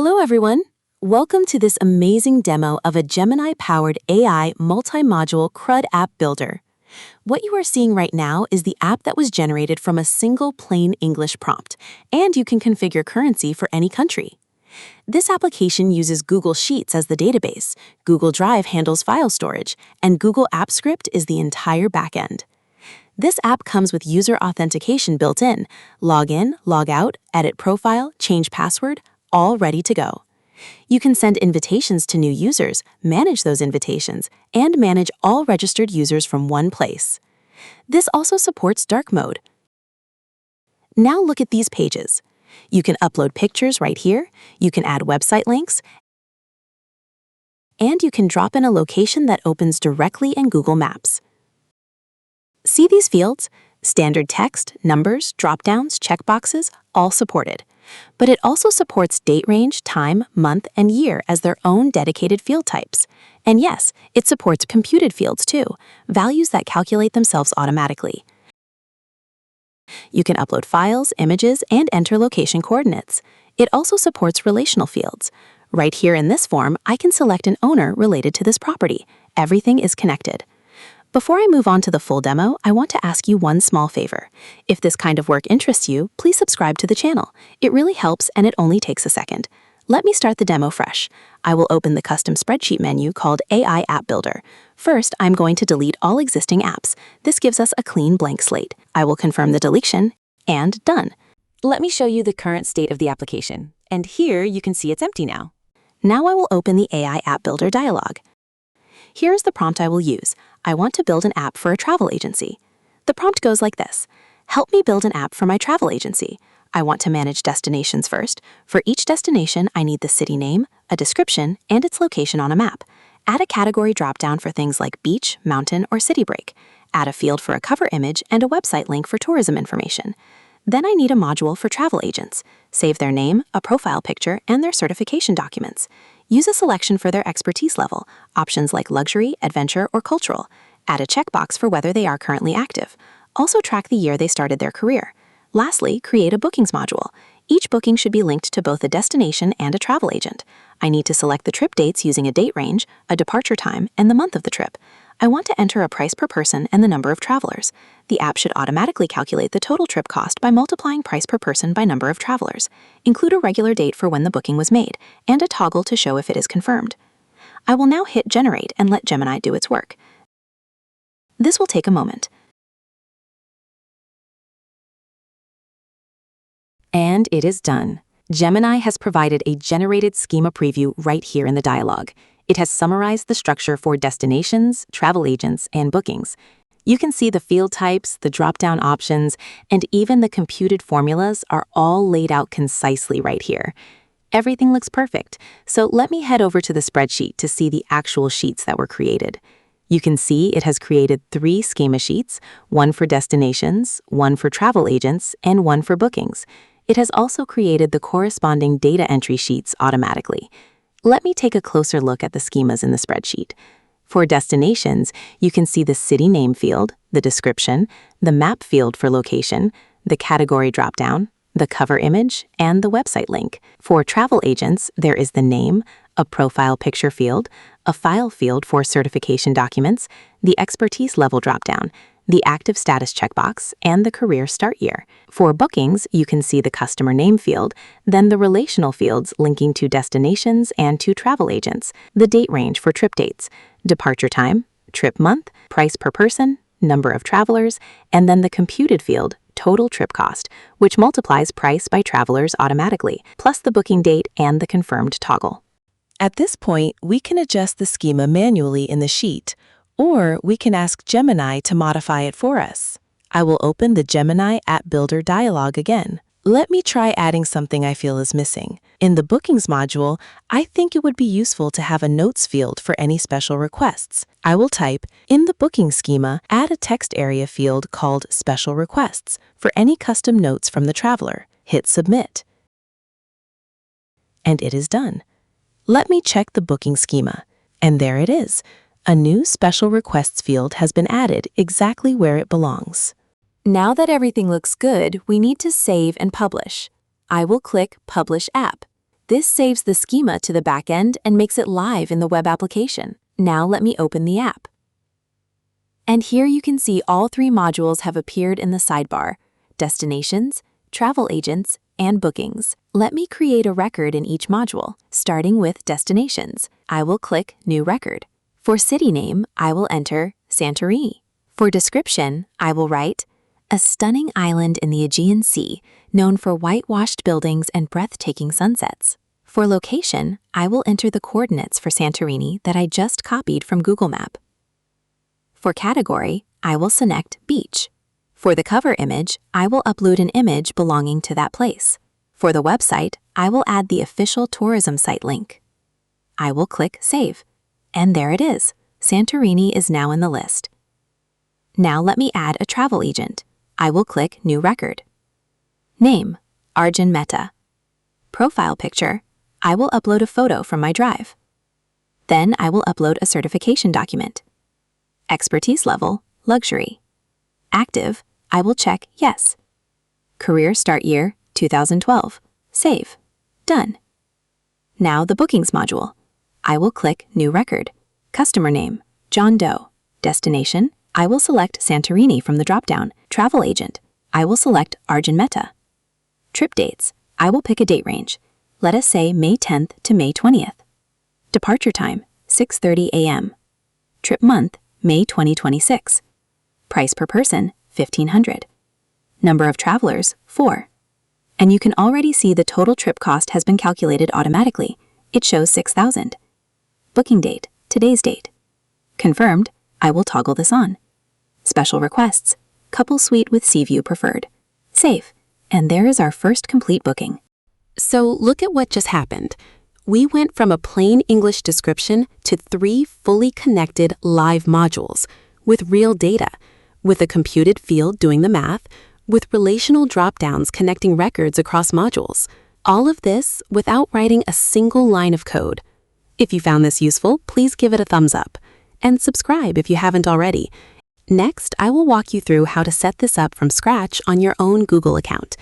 Hello, everyone. Welcome to this amazing demo of a Gemini-powered AI multi-module CRUD app builder. What you are seeing right now is the app that was generated from a single plain English prompt, and you can configure currency for any country. This application uses Google Sheets as the database, Google Drive handles file storage, and Google Apps Script is the entire backend. This app comes with user authentication built in, log in, log out, edit profile, change password, all ready to go. You can send invitations to new users, manage those invitations, and manage all registered users from one place. This also supports dark mode. Now look at these pages. You can upload pictures right here, you can add website links, and you can drop in a location that opens directly in Google Maps. See these fields? Standard text, numbers, dropdowns, checkboxes, all supported. But it also supports date range, time, month, and year as their own dedicated field types. And yes, it supports computed fields too, values that calculate themselves automatically. You can upload files, images, and enter location coordinates. It also supports relational fields. Right here in this form, I can select an owner related to this property. Everything is connected. Before I move on to the full demo, I want to ask you one small favor. If this kind of work interests you, please subscribe to the channel. It really helps and it only takes a second. Let me start the demo fresh. I will open the custom spreadsheet menu called AI App Builder. First, I'm going to delete all existing apps. This gives us a clean blank slate. I will confirm the deletion, and done. Let me show you the current state of the application. And here you can see it's empty now. Now I will open the AI App Builder dialog. Here's the prompt I will use. I want to build an app for a travel agency. The prompt goes like this. Help me build an app for my travel agency. I want to manage destinations first. For each destination, I need the city name, a description, and its location on a map. Add a category dropdown for things like beach, mountain, or city break. Add a field for a cover image and a website link for tourism information. Then I need a module for travel agents. Save their name, a profile picture, and their certification documents. Use a selection for their expertise level, options like luxury, adventure, or cultural. Add a checkbox for whether they are currently active. Also track the year they started their career. Lastly, create a bookings module. Each booking should be linked to both a destination and a travel agent. I need to select the trip dates using a date range, a departure time, and the month of the trip. I want to enter a price per person and the number of travelers. The app should automatically calculate the total trip cost by multiplying price per person by number of travelers. Include a regular date for when the booking was made, and a toggle to show if it is confirmed. I will now hit Generate and let Gemini do its work. This will take a moment. And it is done. Gemini has provided a generated schema preview right here in the dialog. It has summarized the structure for destinations, travel agents, and bookings. You can see the field types, the drop-down options, and even the computed formulas are all laid out concisely right here. Everything looks perfect, so let me head over to the spreadsheet to see the actual sheets that were created. You can see it has created 3 schema sheets, one for destinations, one for travel agents, and one for bookings. It has also created the corresponding data entry sheets automatically. Let me take a closer look at the schemas in the spreadsheet. For destinations, you can see the city name field, the description, the map field for location, the category dropdown, the cover image, and the website link. For travel agents, there is the name, a profile picture field, a file field for certification documents, the expertise level dropdown, the active status checkbox, and the career start year. For bookings, you can see the customer name field, then the relational fields linking to destinations and to travel agents, the date range for trip dates, departure time, trip month, price per person, number of travelers, and then the computed field, total trip cost, which multiplies price by travelers automatically, plus the booking date and the confirmed toggle. At this point, we can adjust the schema manually in the sheet, or we can ask Gemini to modify it for us. I will open the Gemini App Builder dialog again. Let me try adding something I feel is missing. In the Bookings module, I think it would be useful to have a notes field for any special requests. I will type, in the booking schema, add a text area field called Special Requests for any custom notes from the traveler. Hit Submit. And it is done. Let me check the booking schema. And there it is. A new Special Requests field has been added exactly where it belongs. Now that everything looks good, we need to save and publish. I will click Publish App. This saves the schema to the backend and makes it live in the web application. Now let me open the app. And here you can see all 3 modules have appeared in the sidebar: destinations, travel agents, and bookings. Let me create a record in each module, starting with destinations. I will click New Record. For city name, I will enter Santorini. For description, I will write, a stunning island in the Aegean Sea, known for whitewashed buildings and breathtaking sunsets. For location, I will enter the coordinates for Santorini that I just copied from Google Map. For category, I will select beach. For the cover image, I will upload an image belonging to that place. For the website, I will add the official tourism site link. I will click Save. And there it is. Santorini is now in the list. Now let me add a travel agent. I will click New Record. Name, Arjun Mehta. Profile picture, I will upload a photo from my drive. Then I will upload a certification document. Expertise level, luxury. Active, I will check Yes. Career start year, 2012. Save. Done. Now the Bookings module. I will click New Record. Customer name, John Doe. Destination, I will select Santorini from the dropdown. Travel agent, I will select Arjun Mehta. Trip dates, I will pick a date range. Let us say May 10th to May 20th. Departure time, 6:30 a.m. Trip month, May 2026. Price per person, $1,500. Number of travelers, 4. And you can already see the total trip cost has been calculated automatically. It shows $6,000. Booking date, today's date. Confirmed, I will toggle this on. Special requests, couple suite with sea view preferred. Save. And there is our first complete booking. So look at what just happened. We went from a plain English description to 3 fully connected live modules with real data, with a computed field doing the math, with relational dropdowns connecting records across modules. All of this without writing a single line of code. If you found this useful, please give it a thumbs up and subscribe if you haven't already. Next, I will walk you through how to set this up from scratch on your own Google account.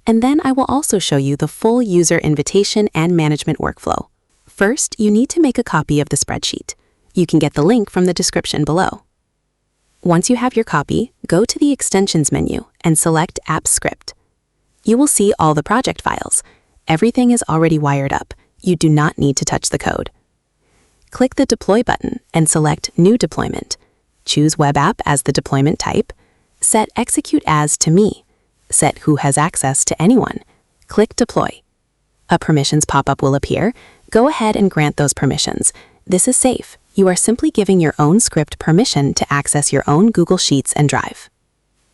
And then I will also show you the full user invitation and management workflow. First, you need to make a copy of the spreadsheet. You can get the link from the description below. Once you have your copy, go to the Extensions menu and select App Script. You will see all the project files. Everything is already wired up. You do not need to touch the code. Click the Deploy button and select New Deployment. Choose Web App as the deployment type. Set Execute As to Me. Set Who Has Access to Anyone. Click Deploy. A permissions pop-up will appear. Go ahead and grant those permissions. This is safe. You are simply giving your own script permission to access your own Google Sheets and Drive.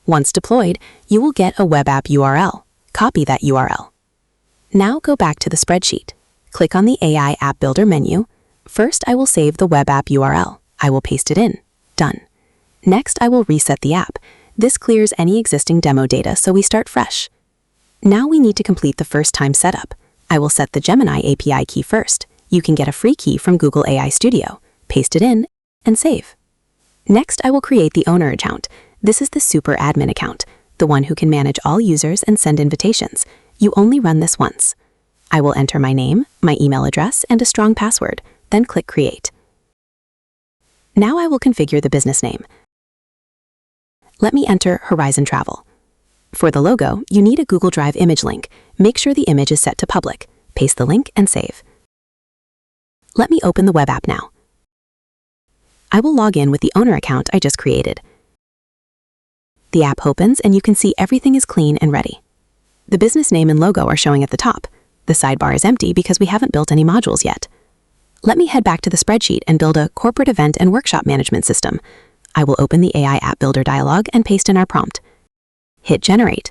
Once deployed, you will get a web app URL. Copy that URL. Now go back to the spreadsheet. Click on the AI App Builder menu. First, I will save the web app URL. I will paste it in. Done. Next, I will reset the app. This clears any existing demo data, so we start fresh. Now we need to complete the first-time setup. I will set the Gemini API key first. You can get a free key from Google AI Studio. Paste it in, and save. Next, I will create the owner account. This is the super admin account, the one who can manage all users and send invitations. You only run this once. I will enter my name, my email address, and a strong password, then click Create. Now I will configure the business name. Let me enter Horizon Travel. For the logo, you need a Google Drive image link. Make sure the image is set to public. Paste the link and save. Let me open the web app now. I will log in with the owner account I just created. The app opens and you can see everything is clean and ready. The business name and logo are showing at the top. The sidebar is empty because we haven't built any modules yet. Let me head back to the spreadsheet and build a corporate event and workshop management system. I will open the AI App Builder dialog and paste in our prompt. Hit Generate.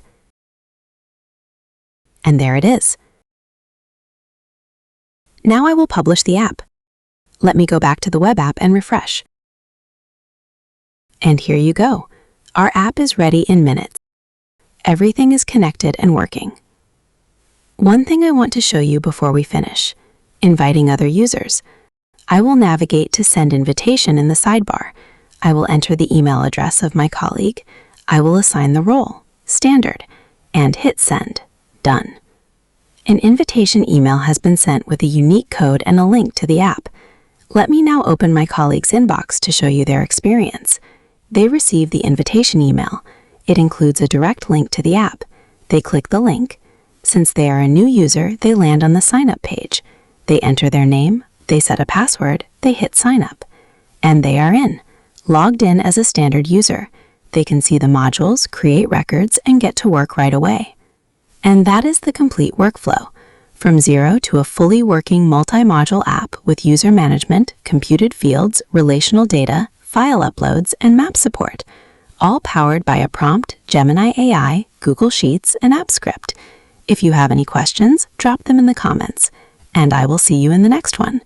And there it is. Now I will publish the app. Let me go back to the web app and refresh. And here you go. Our app is ready in minutes. Everything is connected and working. One thing I want to show you before we finish: inviting other users. I will navigate to Send Invitation in the sidebar. I will enter the email address of my colleague. I will assign the role, Standard, and hit Send. Done. An invitation email has been sent with a unique code and a link to the app. Let me now open my colleague's inbox to show you their experience. They receive the invitation email. It includes a direct link to the app. They click the link. Since they are a new user, they land on the sign-up page. They enter their name, they set a password, they hit sign up. And they are in, logged in as a standard user. They can see the modules, create records, and get to work right away. And that is the complete workflow. From zero to a fully working multi-module app with user management, computed fields, relational data, file uploads, and map support. All powered by a prompt, Gemini AI, Google Sheets, and AppScript. If you have any questions, drop them in the comments. And I will see you in the next one.